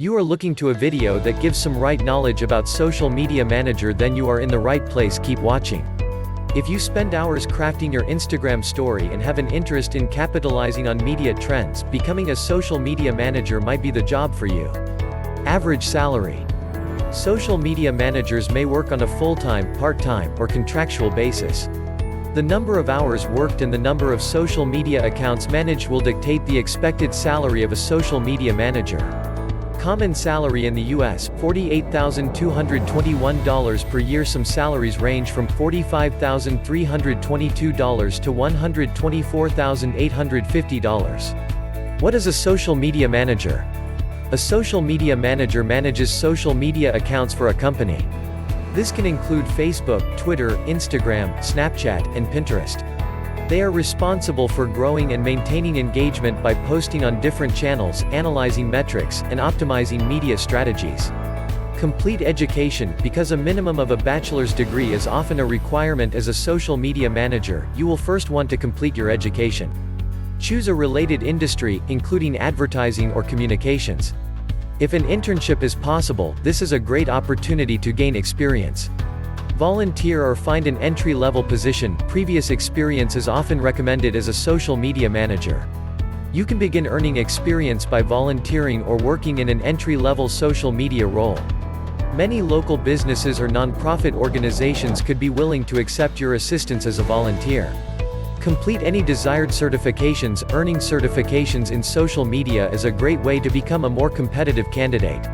You are looking to a video that gives some right knowledge about social media manager, then you are in the right place. Keep watching. If you spend hours crafting your Instagram story and have an interest in capitalizing on media trends, becoming a social media manager might be the job for you. Average salary. Social media managers may work on a full-time, part-time, or contractual basis. The number of hours worked and the number of social media accounts managed will dictate the expected salary of a social media manager. Common salary in the US, $48,221 per year. Some salaries range from $45,322 to $124,850. What is a social media manager? A social media manager manages social media accounts for a company. This can include Facebook, Twitter, Instagram, Snapchat, and Pinterest. They are responsible for growing and maintaining engagement by posting on different channels, analyzing metrics, and optimizing media strategies. Complete education. Because a minimum of a bachelor's degree is often a requirement as a social media manager, you will first want to complete your education. Choose a related industry, including advertising or communications. If an internship is possible, this is a great opportunity to gain experience. Volunteer or find an entry-level position. Previous experience is often recommended as a social media manager. You can begin earning experience by volunteering or working in an entry-level social media role. Many local businesses or nonprofit organizations could be willing to accept your assistance as a volunteer. Complete any desired certifications. Earning certifications in social media is a great way to become a more competitive candidate.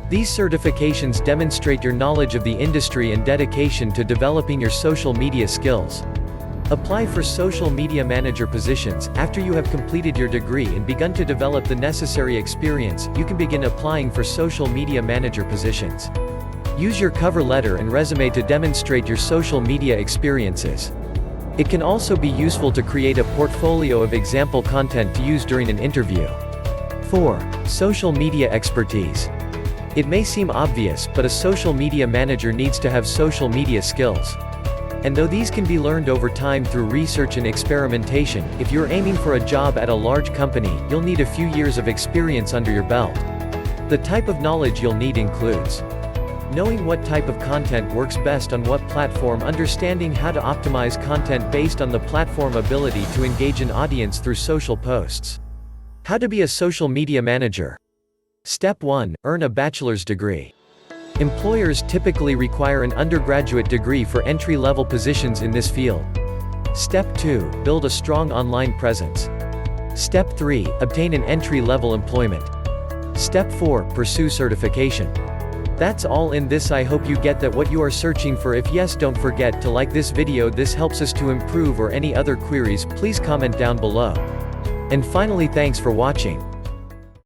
These certifications demonstrate your knowledge of the industry and dedication to developing your social media skills. Apply for social media manager positions. After you have completed your degree and begun to develop the necessary experience, you can begin applying for social media manager positions. Use your cover letter and resume to demonstrate your social media experiences. It can also be useful to create a portfolio of example content to use during an interview. 4. Social media expertise. It may seem obvious, but a social media manager needs to have social media skills. And though these can be learned over time through research and experimentation, if you're aiming for a job at a large company, you'll need a few years of experience under your belt. The type of knowledge you'll need includes knowing what type of content works best on what platform, understanding how to optimize content based on the platform, ability to engage an audience through social posts. How to be a social media manager. Step 1. Earn a bachelor's degree. Employers typically require an undergraduate degree for entry-level positions in this field. Step 2. Build a strong online presence. Step 3. Obtain an entry-level employment. Step 4. Pursue certification. That's all in this. I hope you get that what you are searching for. If yes, don't forget to like this video. This helps us to improve, or any other queries, please comment down below. And finally, thanks for watching.